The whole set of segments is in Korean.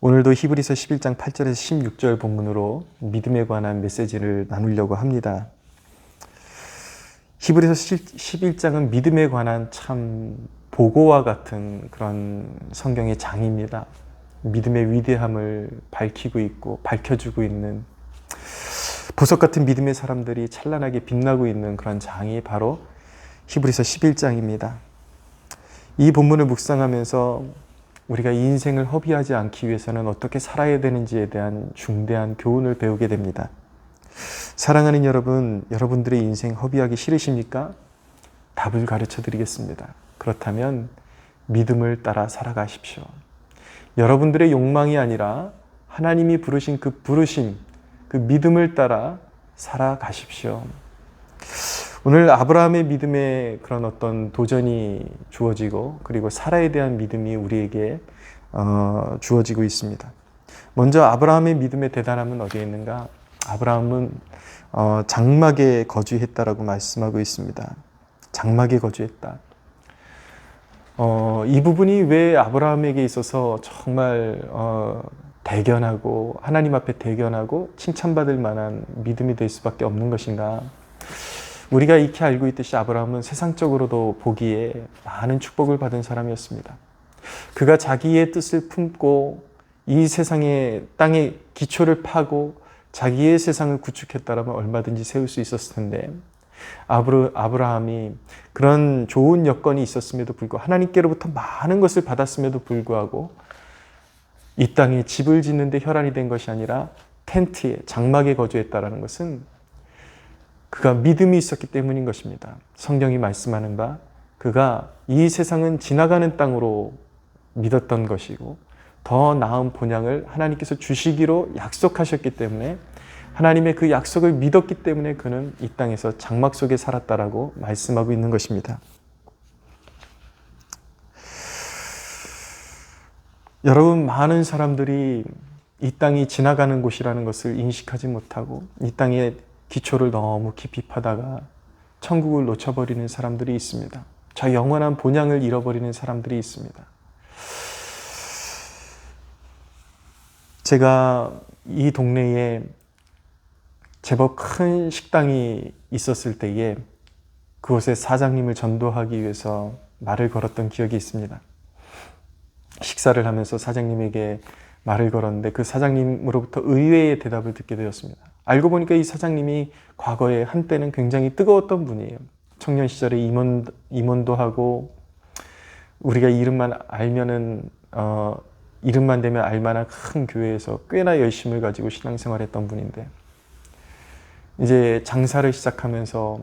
오늘도 히브리서 11장 8절에서 16절 본문으로 믿음에 관한 메시지를 나누려고 합니다. 히브리서 11장은 믿음에 관한 참 보고와 같은 그런 성경의 장입니다. 믿음의 위대함을 밝히고 있고 밝혀주고 있는 보석 같은 믿음의 사람들이 찬란하게 빛나고 있는 그런 장이 바로 히브리서 11장입니다. 이 본문을 묵상하면서 우리가 이 인생을 허비하지 않기 위해서는 어떻게 살아야 되는지에 대한 중대한 교훈을 배우게 됩니다. 사랑하는 여러분, 여러분들의 인생 허비하기 싫으십니까? 답을 가르쳐 드리겠습니다. 그렇다면 믿음을 따라 살아가십시오. 여러분들의 욕망이 아니라 하나님이 부르신 그 부르심, 그 믿음을 따라 살아가십시오. 오늘 아브라함의 믿음에 그런 어떤 도전이 주어지고 그리고 사라에 대한 믿음이 우리에게 주어지고 있습니다. 먼저 아브라함의 믿음의 대단함은 어디에 있는가? 아브라함은 장막에 거주했다라고 말씀하고 있습니다. 장막에 거주했다. 이 부분이 왜 아브라함에게 있어서 정말 대견하고 하나님 앞에 대견하고 칭찬받을 만한 믿음이 될 수밖에 없는 것인가? 우리가 익히 알고 있듯이 아브라함은 세상적으로도 보기에 많은 축복을 받은 사람이었습니다. 그가 자기의 뜻을 품고 이 세상의 땅의 기초를 파고 자기의 세상을 구축했다라면 얼마든지 세울 수 있었을 텐데 아브라함이 그런 좋은 여건이 있었음에도 불구하고 하나님께로부터 많은 것을 받았음에도 불구하고 이 땅에 집을 짓는 데 혈안이 된 것이 아니라 텐트에 장막에 거주했다라는 것은 그가 믿음이 있었기 때문인 것입니다. 성경이 말씀하는 바 그가 이 세상은 지나가는 땅으로 믿었던 것이고 더 나은 본향을 하나님께서 주시기로 약속하셨기 때문에 하나님의 그 약속을 믿었기 때문에 그는 이 땅에서 장막 속에 살았다라고 말씀하고 있는 것입니다. 여러분, 많은 사람들이 이 땅이 지나가는 곳이라는 것을 인식하지 못하고 이 땅에 기초를 너무 깊이 파다가 천국을 놓쳐버리는 사람들이 있습니다. 저 영원한 본향을 잃어버리는 사람들이 있습니다. 제가 이 동네에 제법 큰 식당이 있었을 때에 그곳에 사장님을 전도하기 위해서 말을 걸었던 기억이 있습니다. 식사를 하면서 사장님에게 말을 걸었는데 그 사장님으로부터 의외의 대답을 듣게 되었습니다. 알고 보니까 이 사장님이 과거에 한때는 굉장히 뜨거웠던 분이에요. 청년 시절에 임원도 하고 우리가 이름만 알면은 이름만 되면 알만한 큰 교회에서 꽤나 열심을 가지고 신앙생활했던 분인데 이제 장사를 시작하면서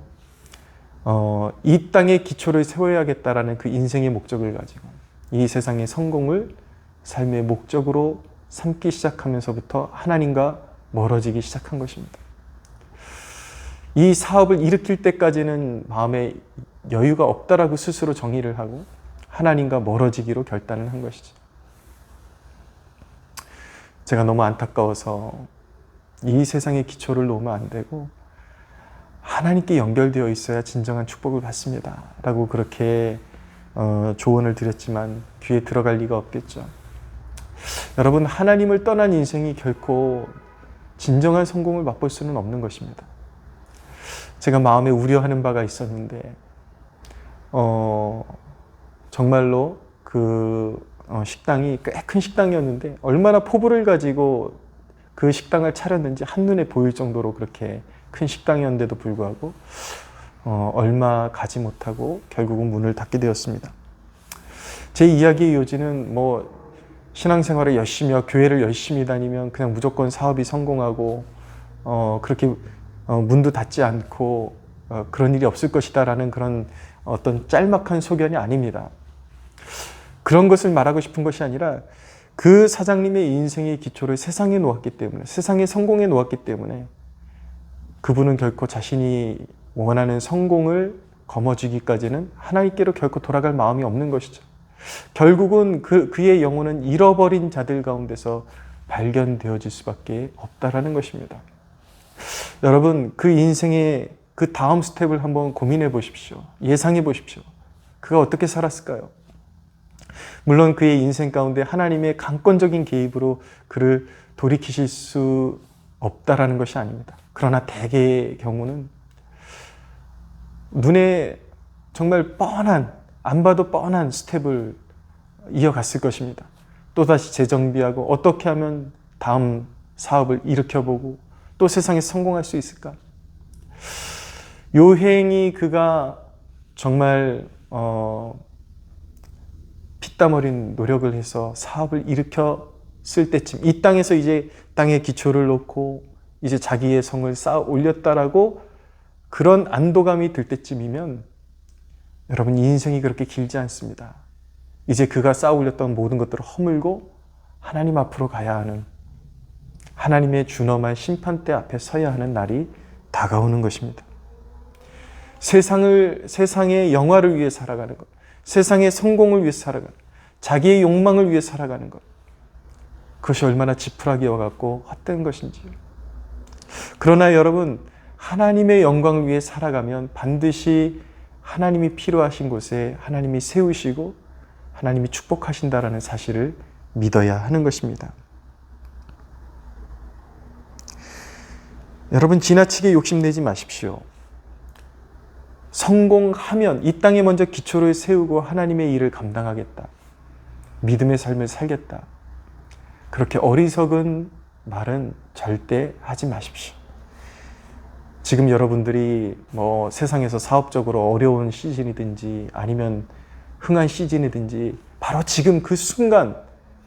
이 땅의 기초를 세워야겠다라는 그 인생의 목적을 가지고 이 세상의 성공을 삶의 목적으로 삼기 시작하면서부터 하나님과 멀어지기 시작한 것입니다. 이 사업을 일으킬 때까지는 마음에 여유가 없다라고 스스로 정의를 하고 하나님과 멀어지기로 결단을 한 것이죠. 제가 너무 안타까워서 이 세상의 기초를 놓으면 안 되고 하나님께 연결되어 있어야 진정한 축복을 받습니다 라고 그렇게 조언을 드렸지만 귀에 들어갈 리가 없겠죠. 여러분, 하나님을 떠난 인생이 결코 진정한 성공을 맛볼 수는 없는 것입니다. 제가 마음에 우려하는 바가 있었는데 정말로 그 식당이 꽤 큰 식당이었는데 얼마나 포부를 가지고 그 식당을 차렸는지 한눈에 보일 정도로 그렇게 큰 식당이었는데도 불구하고 얼마 가지 못하고 결국은 문을 닫게 되었습니다. 제 이야기의 요지는 신앙생활을 열심히 하고 교회를 열심히 다니면 그냥 무조건 사업이 성공하고 그렇게 문도 닫지 않고 그런 일이 없을 것이다 라는 그런 어떤 짤막한 소견이 아닙니다. 그런 것을 말하고 싶은 것이 아니라 그 사장님의 인생의 기초를 세상에 놓았기 때문에 세상의 성공에 놓았기 때문에 그분은 결코 자신이 원하는 성공을 거머쥐기까지는 하나님께로 결코 돌아갈 마음이 없는 것이죠. 결국은 그의 영혼은 잃어버린 자들 가운데서 발견되어질 수밖에 없다라는 것입니다. 여러분, 그 인생의 그 다음 스텝을 한번 고민해 보십시오. 예상해 보십시오. 그가 어떻게 살았을까요? 물론 그의 인생 가운데 하나님의 강권적인 개입으로 그를 돌이키실 수 없다라는 것이 아닙니다. 그러나 대개의 경우는 눈에 정말 뻔한, 안 봐도 뻔한 스텝을 이어갔을 것입니다. 또다시 재정비하고 어떻게 하면 다음 사업을 일으켜보고 또 세상에 성공할 수 있을까? 요행이 그가 정말 피땀 어린 노력을 해서 사업을 일으켰을 때쯤, 이 땅에서 이제 땅에 기초를 놓고 이제 자기의 성을 쌓아 올렸다라고 그런 안도감이 들 때쯤이면 여러분, 이 인생이 그렇게 길지 않습니다. 이제 그가 쌓아 올렸던 모든 것들을 허물고 하나님 앞으로 가야 하는, 하나님의 준엄한 심판대 앞에 서야 하는 날이 다가오는 것입니다. 세상의 영화를 위해 살아가는 것, 세상의 성공을 위해 살아가는 것, 자기의 욕망을 위해 살아가는 것, 그것이 얼마나 지푸라기 와갖고 헛된 것인지요. 그러나 여러분, 하나님의 영광을 위해 살아가면 반드시 하나님이 필요하신 곳에 하나님이 세우시고 하나님이 축복하신다라는 사실을 믿어야 하는 것입니다. 여러분, 지나치게 욕심내지 마십시오. 성공하면 이 땅에 먼저 기초를 세우고 하나님의 일을 감당하겠다, 믿음의 삶을 살겠다, 그렇게 어리석은 말은 절대 하지 마십시오. 지금 여러분들이 세상에서 사업적으로 어려운 시즌이든지 아니면 흥한 시즌이든지 바로 지금 그 순간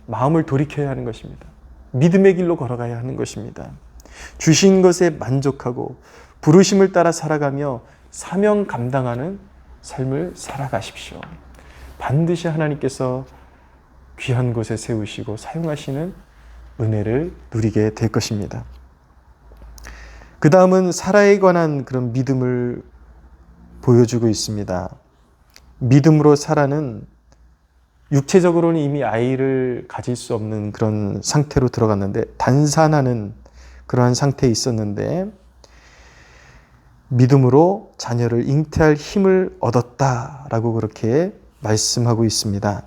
마음을 돌이켜야 하는 것입니다. 믿음의 길로 걸어가야 하는 것입니다. 주신 것에 만족하고 부르심을 따라 살아가며 사명 감당하는 삶을 살아가십시오. 반드시 하나님께서 귀한 곳에 세우시고 사용하시는 은혜를 누리게 될 것입니다. 그 다음은 사라에 관한 그런 믿음을 보여주고 있습니다. 믿음으로 사라는 육체적으로는 이미 아이를 가질 수 없는 그런 상태로 들어갔는데, 단산하는 그러한 상태에 있었는데 믿음으로 자녀를 잉태할 힘을 얻었다라고 그렇게 말씀하고 있습니다.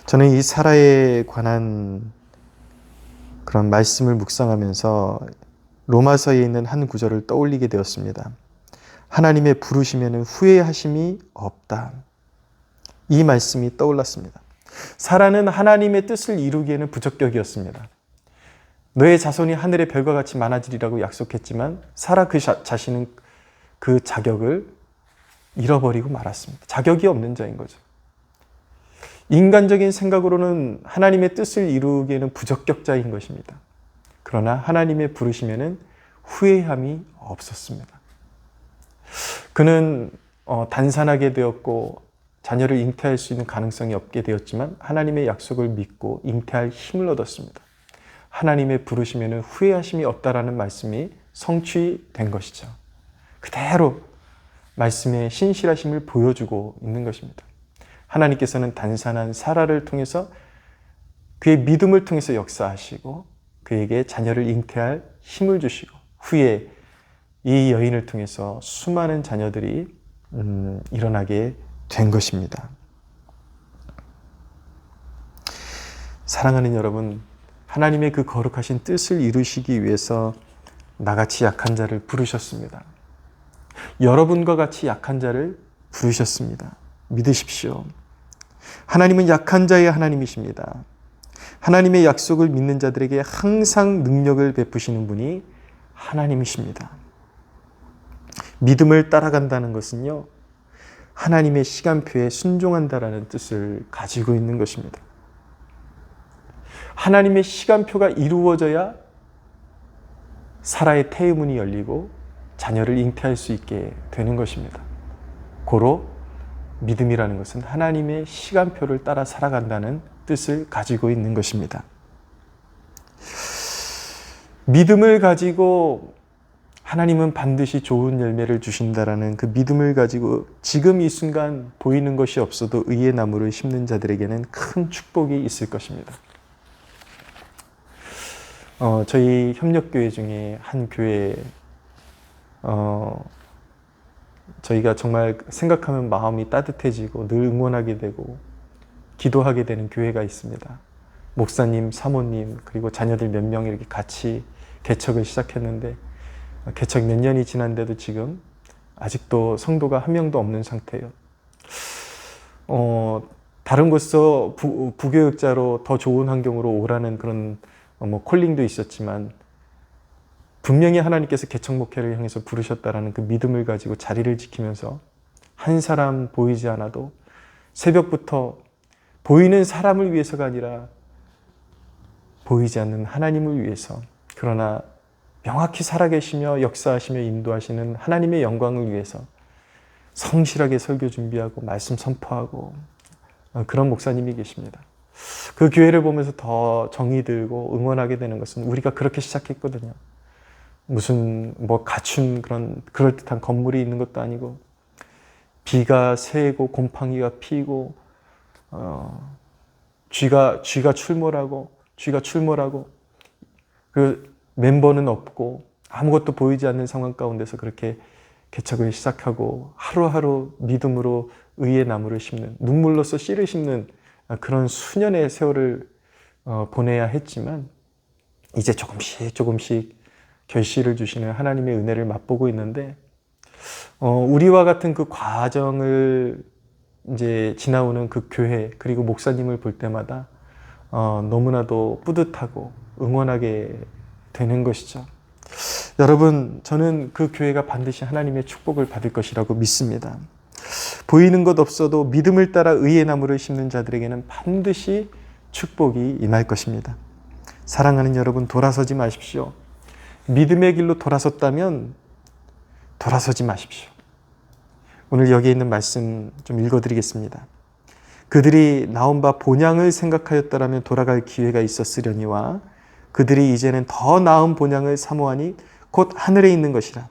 저는 이 사라에 관한 그런 말씀을 묵상하면서 로마서에 있는 한 구절을 떠올리게 되었습니다. 하나님의 부르심에는 후회하심이 없다. 이 말씀이 떠올랐습니다. 사라는 하나님의 뜻을 이루기에는 부적격이었습니다. 너의 자손이 하늘의 별과 같이 많아지리라고 약속했지만 사라 그 자신은 그 자격을 잃어버리고 말았습니다. 자격이 없는 자인 거죠. 인간적인 생각으로는 하나님의 뜻을 이루기에는 부적격자인 것입니다. 그러나 하나님의 부르심에는 후회함이 없었습니다. 그는 단산하게 되었고 자녀를 잉태할 수 있는 가능성이 없게 되었지만 하나님의 약속을 믿고 잉태할 힘을 얻었습니다. 하나님의 부르심에는 후회하심이 없다라는 말씀이 성취된 것이죠. 그대로 말씀의 신실하심을 보여주고 있는 것입니다. 하나님께서는 단산한 사라를 통해서 그의 믿음을 통해서 역사하시고 그에게 자녀를 잉태할 힘을 주시고 후에 이 여인을 통해서 수많은 자녀들이 일어나게 된 것입니다. 사랑하는 여러분, 하나님의 그 거룩하신 뜻을 이루시기 위해서 나같이 약한 자를 부르셨습니다. 여러분과 같이 약한 자를 부르셨습니다. 믿으십시오. 하나님은 약한 자의 하나님이십니다. 하나님의 약속을 믿는 자들에게 항상 능력을 베푸시는 분이 하나님이십니다. 믿음을 따라간다는 것은요, 하나님의 시간표에 순종한다라는 뜻을 가지고 있는 것입니다. 하나님의 시간표가 이루어져야 사라의 태의문이 열리고 자녀를 잉태할 수 있게 되는 것입니다. 고로 믿음이라는 것은 하나님의 시간표를 따라 살아간다는 뜻을 가지고 있는 것입니다. 믿음을 가지고 하나님은 반드시 좋은 열매를 주신다라는 그 믿음을 가지고 지금 이 순간 보이는 것이 없어도 의의 나무를 심는 자들에게는 큰 축복이 있을 것입니다. 저희 협력교회 중에 한 교회에 저희가 정말 생각하면 마음이 따뜻해지고 늘 응원하게 되고 기도하게 되는 교회가 있습니다. 목사님, 사모님, 그리고 자녀들 몇 명 이렇게 같이 개척을 시작했는데 개척 몇 년이 지난데도 지금 아직도 성도가 한 명도 없는 상태예요. 다른 곳에서 부교육자로 더 좋은 환경으로 오라는 그런 콜링도 있었지만 분명히 하나님께서 개척 목회를 향해서 부르셨다라는 그 믿음을 가지고 자리를 지키면서 한 사람 보이지 않아도 새벽부터 보이는 사람을 위해서가 아니라 보이지 않는 하나님을 위해서, 그러나 명확히 살아계시며 역사하시며 인도하시는 하나님의 영광을 위해서 성실하게 설교 준비하고 말씀 선포하고 그런 목사님이 계십니다. 그 교회를 보면서 더 정이 들고 응원하게 되는 것은 우리가 그렇게 시작했거든요. 무슨 갖춘 그런 그럴듯한 건물이 있는 것도 아니고 비가 새고 곰팡이가 피고 쥐가 출몰하고 그 멤버는 없고 아무것도 보이지 않는 상황 가운데서 그렇게 개척을 시작하고 하루하루 믿음으로 의의 나무를 심는, 눈물로써 씨를 심는 그런 수년의 세월을 보내야 했지만 이제 조금씩 결실을 주시는 하나님의 은혜를 맛보고 있는데 우리와 같은 그 과정을 이제 지나오는 그 교회 그리고 목사님을 볼 때마다 너무나도 뿌듯하고 응원하게 되는 것이죠. 여러분, 저는 그 교회가 반드시 하나님의 축복을 받을 것이라고 믿습니다. 보이는 것 없어도 믿음을 따라 의의 나무를 심는 자들에게는 반드시 축복이 임할 것입니다. 사랑하는 여러분, 돌아서지 마십시오. 믿음의 길로 돌아섰다면 돌아서지 마십시오. 오늘 여기에 있는 말씀 좀 읽어드리겠습니다. 그들이 나온 바 본향을 생각하였더라면 돌아갈 기회가 있었으려니와 그들이 이제는 더 나은 본향을 사모하니 곧 하늘에 있는 것이라.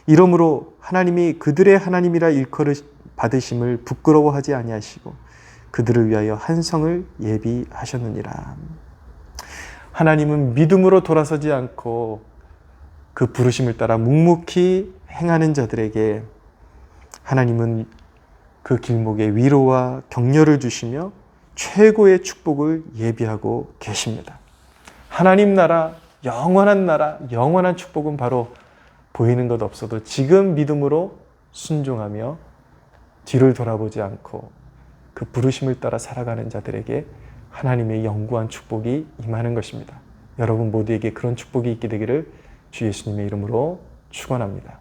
이러므로 하나님이 그들의 하나님이라 일컬을 받으심을 부끄러워하지 아니하시고 그들을 위하여 한 성을 예비하셨느니라. 하나님은 믿음으로 돌아서지 않고 그 부르심을 따라 묵묵히 행하는 자들에게 하나님은 그 길목에 위로와 격려를 주시며 최고의 축복을 예비하고 계십니다. 하나님 나라, 영원한 축복은 바로 보이는 것 없어도 지금 믿음으로 순종하며 뒤를 돌아보지 않고 그 부르심을 따라 살아가는 자들에게 하나님의 영구한 축복이 임하는 것입니다. 여러분 모두에게 그런 축복이 있게 되기를 주 예수님의 이름으로 축원합니다.